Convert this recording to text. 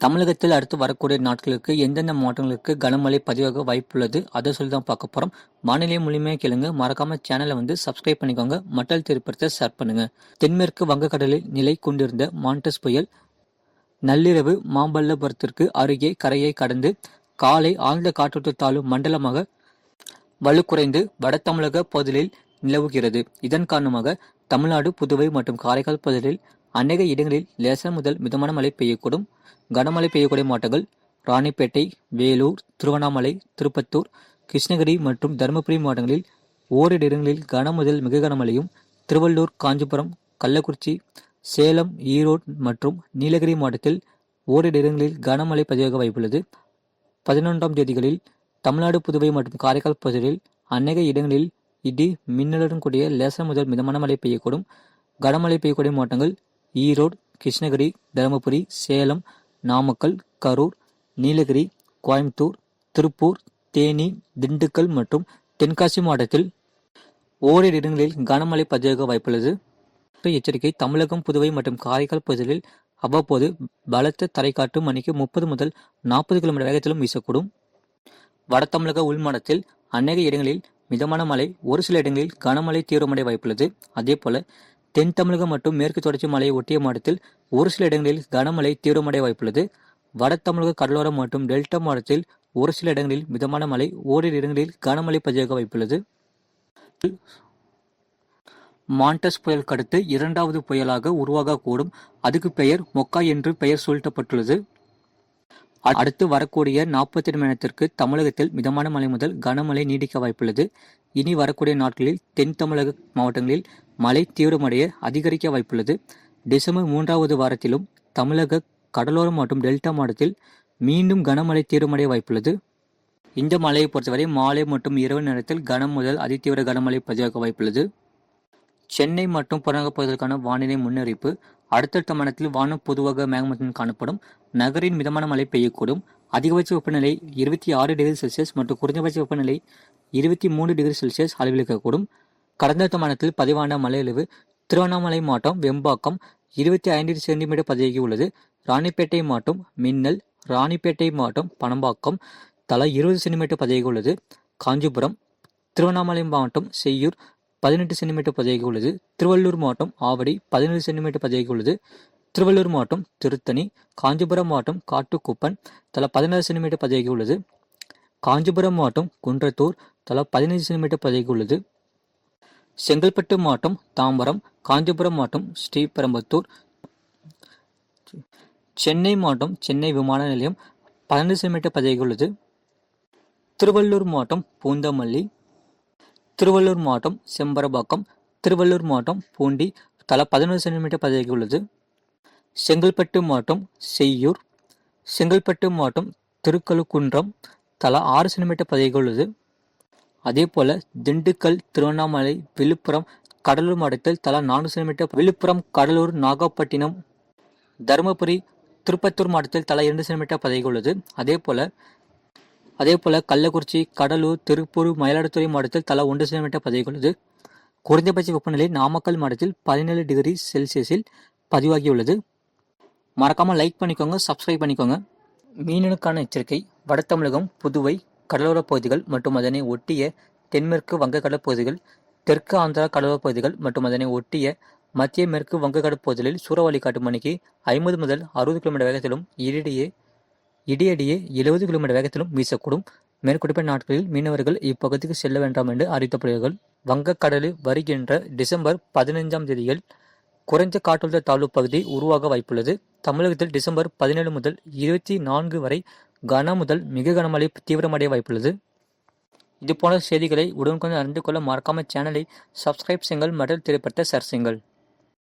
தமிழகத்தில் அடுத்து வரக்கூடிய நாட்களுக்கு எந்தெந்த மாவட்டங்களுக்கு கனமழை பதிவாக வாய்ப்புள்ளது அதை சொல்லி தான் பார்க்க போகிறோம். வானிலை முழுமையாக கேளுங்க. மறக்காம சேனலை சப்ஸ்கிரைப் பண்ணிக்கோங்க. மக்கள் திருப்பத்தை ஷேர் பண்ணுங்க. தென்மேற்கு வங்கக்கடலில் நிலை கொண்டிருந்த மான்டஸ் புயல் நள்ளிரவு மாமல்லபுரத்திற்கு அருகே கரையை கடந்து காலை ஆழ்ந்த காற்றழுத்த தாழ்வு மண்டலமாக வலுக்குறைந்து வட தமிழக பகுதிகளில் நிலவுகிறது. இதன் காரணமாக தமிழ்நாடு, புதுவை மற்றும் காரைக்கால் பகுதிகளில் அநேக இடங்களில் லேசான முதல் மிதமான மழை பெய்யக்கூடும். கனமழை பெய்யக்கூடிய மாவட்டங்கள் ராணிப்பேட்டை, வேலூர், திருவண்ணாமலை, திருப்பத்தூர், கிருஷ்ணகிரி மற்றும் தருமபுரி மாவட்டங்களில் ஓரிரு இடங்களில் கன முதல் மிக கனமழையும், திருவள்ளூர், காஞ்சிபுரம், கள்ளக்குறிச்சி, சேலம், ஈரோடு மற்றும் நீலகிரி மாவட்டத்தில் ஓரிரு இடங்களில் கனமழை பதிவாக வாய்ப்புள்ளது. 11ஆம் தேதிகளில் தமிழ்நாடு, புதுவை மற்றும் காரைக்கால் பகுதிகளில் அநேக இடங்களில் இடி மின்னலுடன் கூடிய லேசான முதல் மிதமான மழை பெய்யக்கூடும். கனமழை பெய்யக்கூடிய மாவட்டங்கள் ஈரோடு, கிருஷ்ணகிரி, தருமபுரி, சேலம், நாமக்கல், கரூர், நீலகிரி, கோயம்புத்தூர், திருப்பூர், தேனி, திண்டுக்கல் மற்றும் தென்காசி மாவட்டத்தில் ஓரிரு இடங்களில் கனமழை பதிவாக வாய்ப்புள்ளது. எச்சரிக்கை: தமிழகம், புதுவை மற்றும் காரைக்கால் பகுதிகளில் அவ்வப்போது பலத்த தரைக்காற்று மணிக்கு 30 முதல் 40 கிலோமீட்டர் வேகத்திலும் வீசக்கூடும். வட தமிழக உள்மாவட்டத்தில் அநேக இடங்களில் மிதமான மழை, ஒரு சில இடங்களில் கனமழை தீவிரமடைய வாய்ப்புள்ளது. அதேபோல தென் தமிழகம் மற்றும் மேற்கு தொடர்ச்சி மலையை ஒட்டிய மாவட்டத்தில் ஒரு சில இடங்களில் கனமழை தீவிரமடைய வாய்ப்புள்ளது. வட தமிழக கடலோர மற்றும் டெல்டா மாவட்டத்தில் ஒரு சில இடங்களில் மிதமான மழை, ஓரிரு இடங்களில் கனமழை பதிவாக வாய்ப்புள்ளது. மான்டஸ் புயல் அடுத்து 2வது புயலாக உருவாகக்கூடும். அதுக்கு பெயர் மொக்கா என்று பெயர் சூட்டப்பட்டுள்ளது. அடுத்து வரக்கூடிய 42 மணி நேரத்திற்கு தமிழகத்தில் மிதமான மழை முதல் கனமழை நீடிக்க வாய்ப்புள்ளது. இனி வரக்கூடிய நாட்களில் தென் தமிழக மாவட்டங்களில் மழை தீவிரமடைய அதிகரிக்க வாய்ப்புள்ளது. டிசம்பர் 3வது வாரத்திலும் தமிழக கடலோர மற்றும் டெல்டா மாவட்டத்தில் மீண்டும் கனமழை தீவிரமடைய வாய்ப்புள்ளது. இந்த மழையை பொறுத்தவரை மாலை மற்றும் இரவு நேரத்தில் கனம் முதல் அதிதீவிர கனமழை பதிவாக வாய்ப்புள்ளது. சென்னை மற்றும் புறநகர் பகுதிகளுக்கான வானிலை முன்னறிவிப்பு: அடுத்தடுத்த மணத்தில் வானம் பொதுவாக மேகமூட்டத்துடன் காணப்படும். நகரின் மிதமான மழை பெய்யக்கூடும். அதிகபட்ச வெப்பநிலை 26 டிகிரி செல்சியஸ் மற்றும் குறைந்தபட்ச வெப்பநிலை 23 டிகிரி செல்சியஸ் அளவில் இருக்கக்கூடும். கடந்த மாதத்தில் பதிவான மழை அளவு: திருவண்ணாமலை மாவட்டம் வெம்பாக்கம் 25 சென்டிமீட்டர் பதிவாகி உள்ளது. ராணிப்பேட்டை மாவட்டம் மின்னல், ராணிப்பேட்டை மாவட்டம் பனம்பாக்கம் தலா 20 சென்டிமீட்டர் பதிவாகி உள்ளது. காஞ்சிபுரம், திருவண்ணாமலை மாவட்டம் செய்யூர் 18 சென்டிமீட்டர் பதிவாகி உள்ளது. திருவள்ளூர் மாவட்டம் ஆவடி 17 சென்டிமீட்டர் பதிவாகி உள்ளது. திருவள்ளூர் மாவட்டம் திருத்தணி, காஞ்சிபுரம் மாவட்டம் காட்டுக்குப்பன் தலா 16 சென்டிமீட்டர் பதிவாகி உள்ளது. காஞ்சிபுரம் மாவட்டம் குன்றத்தூர் தலா 15 சென்டிமீட்டர் பதிவாகி உள்ளது. செங்கல்பட்டு மாவட்டம் தாம்பரம், காஞ்சிபுரம் மாவட்டம் ஸ்ரீபெரும்புத்தூர், சென்னை மாவட்டம் சென்னை விமான நிலையம் 12 சென்டிமீட்டர் பதிவாகி உள்ளது. திருவள்ளூர் மாவட்டம் பூந்தமல்லி, திருவள்ளூர் மாவட்டம் செம்பரபாக்கம், திருவள்ளூர் மாவட்டம் பூண்டி தலா 11 சென்டிமீட்டர் பதிவாகி உள்ளது. செங்கல்பட்டு மாவட்டம் செய்யூர், செங்கல்பட்டு மாவட்டம் திருக்கழுக்குன்றம் தலா 6 சென்டிமீட்டர் பதிவாகி உள்ளது. அதேபோல திண்டுக்கல், திருவண்ணாமலை, விழுப்புரம், கடலூர் மாவட்டத்தில் தலா 4 சென்டிமீட்டர், விழுப்புரம், கடலூர், நாகப்பட்டினம், தருமபுரி, திருப்பத்தூர் மாவட்டத்தில் தலா 2 சென்டிமீட்டர் பதிவாகி உள்ளது. அதேபோல கள்ளக்குறிச்சி, கடலூர், திருப்பூர், மயிலாடுதுறை மாவட்டத்தில் தலா 1 சென்டிமீட்டர் பதிவாகி உள்ளது. குறைந்தபட்ச வெப்பநிலை நாமக்கல் மாவட்டத்தில் 17 டிகிரி செல்சியஸில் பதிவாகியுள்ளது. மறக்காமல் லைக் பண்ணிக்கோங்க, சப்ஸ்கிரைப் பண்ணிக்கோங்க. மீனனுக்கான எச்சரிக்கை: வட தமிழகம், புதுவை, கடலோர பகுதிகள் மற்றும் அதனை ஒட்டிய தென்மேற்கு வங்கக்கடல் பகுதிகள், தெற்கு ஆந்திரா கடலோர பகுதிகள் மற்றும் அதனை ஒட்டிய மத்திய மேற்கு வங்கக்கடல் பகுதிகளில் சூறாவளி காற்று மணிக்கு 50 முதல் 60 கிலோமீட்டர் வேகத்திலும் இடையிடையே 70 கிலோமீட்டர் வேகத்திலும் வீசக்கூடும். மேற்குறிப்பிட்ட நாட்களில் மீனவர்கள் இப்பகுதிக்கு செல்ல வேண்டாம் என்று அறிவிக்கப்படுகிறார்கள். வங்கக்கடலில் வருகின்ற டிசம்பர் 15ஆம் தேதியில் குறைந்த காற்றழுத்த தாழ்வு பகுதி உருவாக வாய்ப்புள்ளது. தமிழகத்தில் டிசம்பர் 17 முதல் 24 வரை கன முதல் மிக கனமழை தீவிரமடைய வாய்ப்புள்ளது. இதுபோன்ற செய்திகளை உடனுக்குடன் அறிந்து கொள்ள மறக்காம சேனலை சப்ஸ்கிரைப் செய்யுங்கள் மற்றும் திரைப்படத்தை ஷேர் செய்யுங்கள்.